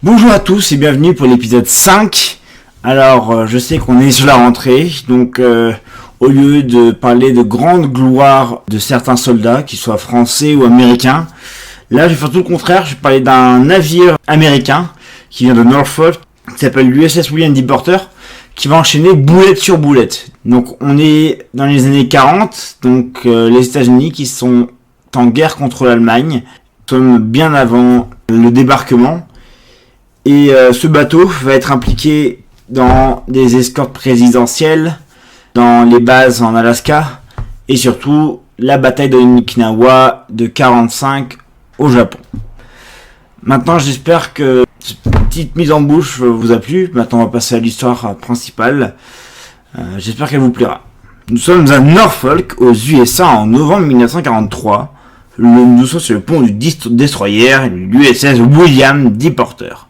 Bonjour à tous et bienvenue pour l'épisode 5. Alors, je sais qu'on est sur la rentrée, donc au lieu de parler de grande gloire de certains soldats, qu'ils soient français ou américains, là je vais faire tout le contraire, je vais parler d'un navire américain qui vient de Norfolk, qui s'appelle l'USS William D. Porter, qui va enchaîner boulette sur boulette. Donc on est dans les années 40, donc les États-Unis qui sont en guerre contre l'Allemagne, sommes bien avant le débarquement. Et ce bateau va être impliqué dans des escortes présidentielles, dans les bases en Alaska, et surtout la bataille de Okinawa de 45 au Japon. Maintenant, j'espère que cette petite mise en bouche vous a plu. Maintenant, on va passer à l'histoire principale. J'espère qu'elle vous plaira. Nous sommes à Norfolk, aux USA, en novembre 1943. Nous sommes sur le pont du destroyer, l'USS William D. Porter.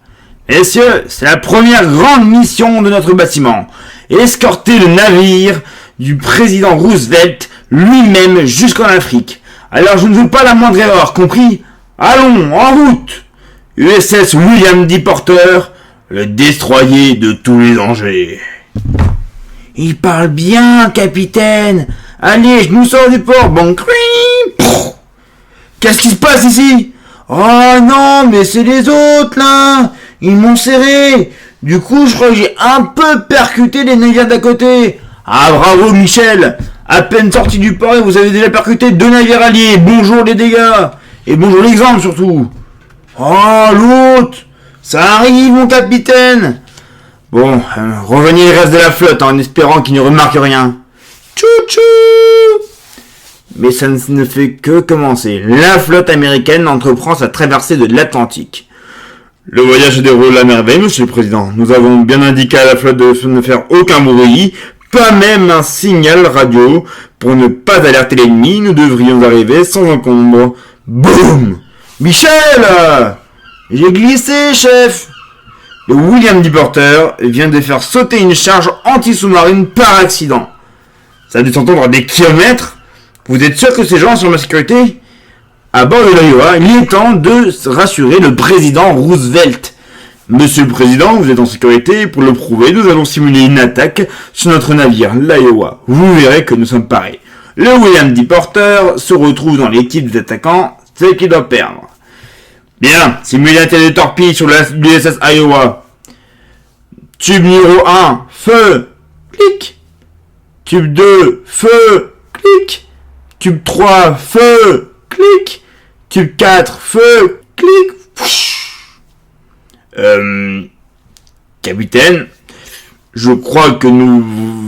Messieurs, c'est la première grande mission de notre bâtiment. Escorter le navire du président Roosevelt lui-même jusqu'en Afrique. Alors je ne veux pas la moindre erreur, compris? Allons, en route! USS William D. Porter, le destroyer de tous les dangers. Il parle bien, capitaine. Allez, je nous sors du port. Bon, qu'est-ce qui se passe ici? Oh non, mais c'est les autres, là. Ils m'ont serré. Du coup, je crois que j'ai un peu percuté les navires d'à côté. Ah, bravo, Michel. À peine sorti du port et vous avez déjà percuté 2 navires alliés. Bonjour les dégâts. Et bonjour l'exemple, surtout. Oh, l'autre. Ça arrive, mon capitaine. Bon, revenez les restes de la flotte en espérant qu'ils ne remarquent rien. Tchou-tchou. Mais ça ne fait que commencer. La flotte américaine entreprend sa traversée de l'Atlantique. Le voyage se déroule à merveille, monsieur le président. Nous avons bien indiqué à la flotte de ne faire aucun bruit, pas même un signal radio, pour ne pas alerter l'ennemi. Nous devrions arriver sans encombre. Boum! Michel! J'ai glissé, chef! Le William D. Porter vient de faire sauter une charge anti-sous-marine par accident. Ça a dû s'entendre à des kilomètres. Vous êtes sûr que ces gens sont en ma sécurité? À bord de l'Iowa, il est temps de rassurer le président Roosevelt. Monsieur le président, vous êtes en sécurité. Pour le prouver, nous allons simuler une attaque sur notre navire, l'Iowa. Vous verrez que nous sommes parés. Le William D. Porter se retrouve dans l'équipe des attaquants, c'est qui doit perdre. Bien, simulez un tir de torpille sur l'USS Iowa. Tube numéro 1, feu, clic. Tube 2, feu, clic. Tube 3, feu, clic. Tube 4, feu, clic. Capitaine, je crois que nous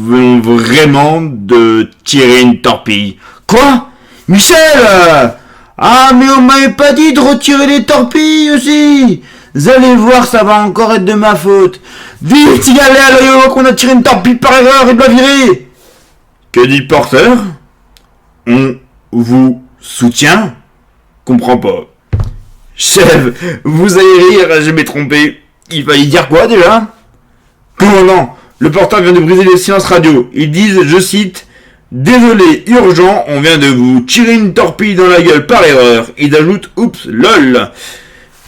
venons vraiment de tirer une torpille. Quoi? Michel! Ah, mais on m'avait pas dit de retirer les torpilles aussi! Vous allez voir, ça va encore être de ma faute. Vite, signalez à l'Iowa qu'on a tiré une torpille par erreur et de la virer! Que dit Porter? On vous soutient? Comprends pas. Chef, vous allez rire, je m'ai trompé. Il fallait dire quoi déjà? Commandant, le porteur vient de briser les silences radio. Ils disent, je cite, désolé, urgent, on vient de vous tirer une torpille dans la gueule par erreur. Ils ajoutent, oups, lol.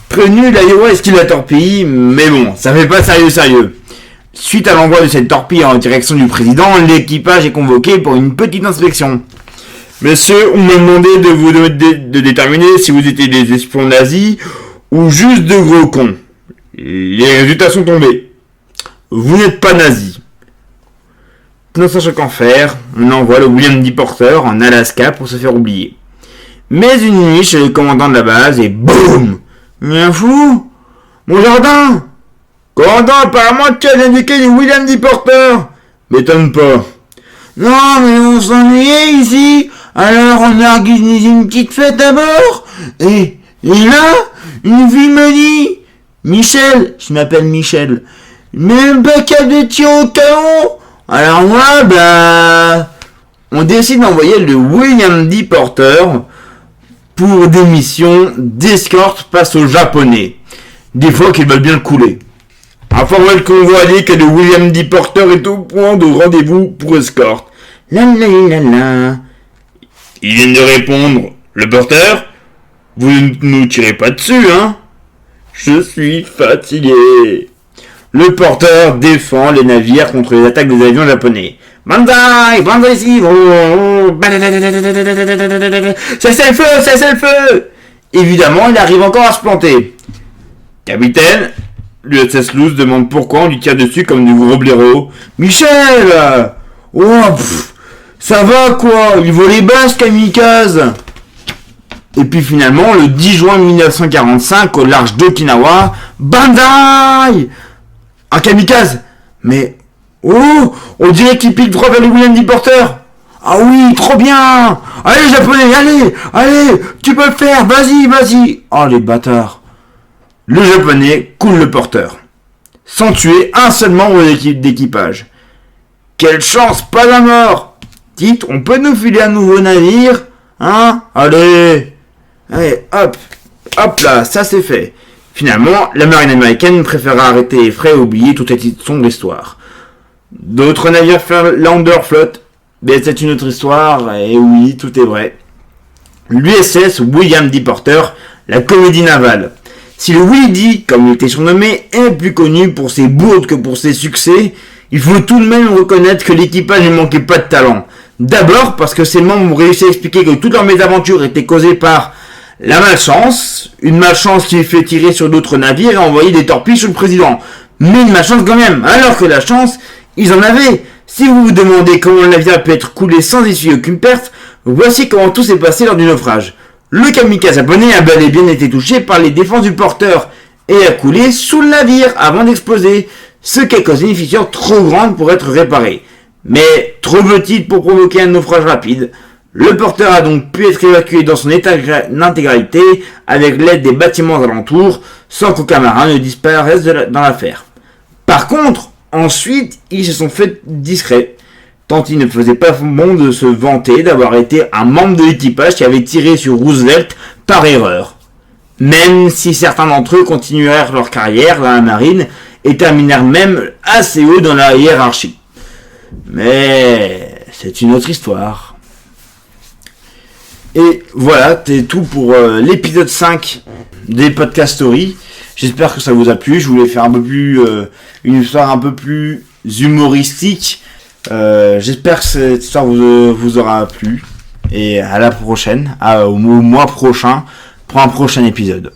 Prévenu, l'Iowa esquive la torpille, mais bon, ça fait pas sérieux. Suite à l'envoi de cette torpille en direction du président, l'équipage est convoqué pour une petite inspection. Messieurs, on m'a demandé de déterminer si vous étiez des espions nazis ou juste de gros cons. Les résultats sont tombés. Vous n'êtes pas nazis. Ne sachant qu'en faire, on envoie le William D. Porter en Alaska pour se faire oublier. Mais une nuit chez le commandant de la base et boum! Mais un fou! Mon jardin! Commandant, apparemment tu as indiqué du William D. Porter! M'étonne pas. Non, mais on s'ennuyait ici! Alors on a organisé une petite fête à bord, et là, une fille me dit, Michel, je m'appelle Michel, même pas qu'à de tir au canon. Alors moi, on décide d'envoyer le William D. Porter pour des missions d'escorte face aux Japonais. Des fois qu'ils veulent bien le couler. Informez le convoi allié que le William D. Porter est au point de rendez-vous pour escorte. La la la la. Ils viennent de répondre. Le porteur? Vous ne nous tirez pas dessus, hein? Je suis fatigué. Le porteur défend les navires contre les attaques des avions japonais. Banzai, banzai ici. Cessez le feu, cessez le feu. Évidemment, il arrive encore à se planter. Capitaine, l'USS Luz demande pourquoi on lui tire dessus comme du gros blaireau. Michel! Oh, ça va quoi? Il vaut les basses, kamikaze! Et puis finalement, le 10 juin 1945, au large d'Okinawa, Bandai! Un kamikaze! Mais, oh! On dirait qu'il pique droit vers le William D. Porter! Ah oui, trop bien! Allez, japonais, allez! Tu peux le faire, vas-y! Oh, les bâtards! Le japonais coule le porteur, sans tuer un seul membre d'équipage. Quelle chance, pas la mort! Dites, on peut nous filer un nouveau navire? Hein? Allez, hop là, ça c'est fait. Finalement, la marine américaine préféra arrêter les frais et oublier toute cette sombre histoire. D'autres navires Lander flottent, mais c'est une autre histoire, et oui, tout est vrai. L'USS William D. Porter, la comédie navale. Si le Willy D, comme il était surnommé, est plus connu pour ses bourdes que pour ses succès, il faut tout de même reconnaître que l'équipage ne manquait pas de talent. D'abord parce que ses membres ont réussi à expliquer que toutes leurs mésaventures étaient causées par la malchance, une malchance qui fait tirer sur d'autres navires et envoyer des torpilles sur le président. Mais une malchance quand même, alors que la chance, ils en avaient. Si vous vous demandez comment le navire peut être coulé sans essuyer aucune perte, voici comment tout s'est passé lors du naufrage. Le kamikaze japonais a bel et bien été touché par les défenses du porteur et a coulé sous le navire avant d'exploser, ce qui a causé une fissure trop grande pour être réparée, mais trop petite pour provoquer un naufrage rapide. Le porteur a donc pu être évacué dans son intégralité avec l'aide des bâtiments alentours, sans qu'aucun marin ne disparaisse dans l'affaire. Par contre, ensuite, ils se sont fait discrets, tant il ne faisait pas bon de se vanter d'avoir été un membre de l'équipage qui avait tiré sur Roosevelt par erreur. Même si certains d'entre eux continuèrent leur carrière dans la marine et terminèrent même assez haut dans la hiérarchie. Mais c'est une autre histoire. Et voilà, c'est tout pour l'épisode 5 des Podcast Story. J'espère que ça vous a plu. Je voulais faire un peu plus une histoire un peu plus humoristique. J'espère que cette histoire vous aura plu. Et à la prochaine, au mois prochain, pour un prochain épisode.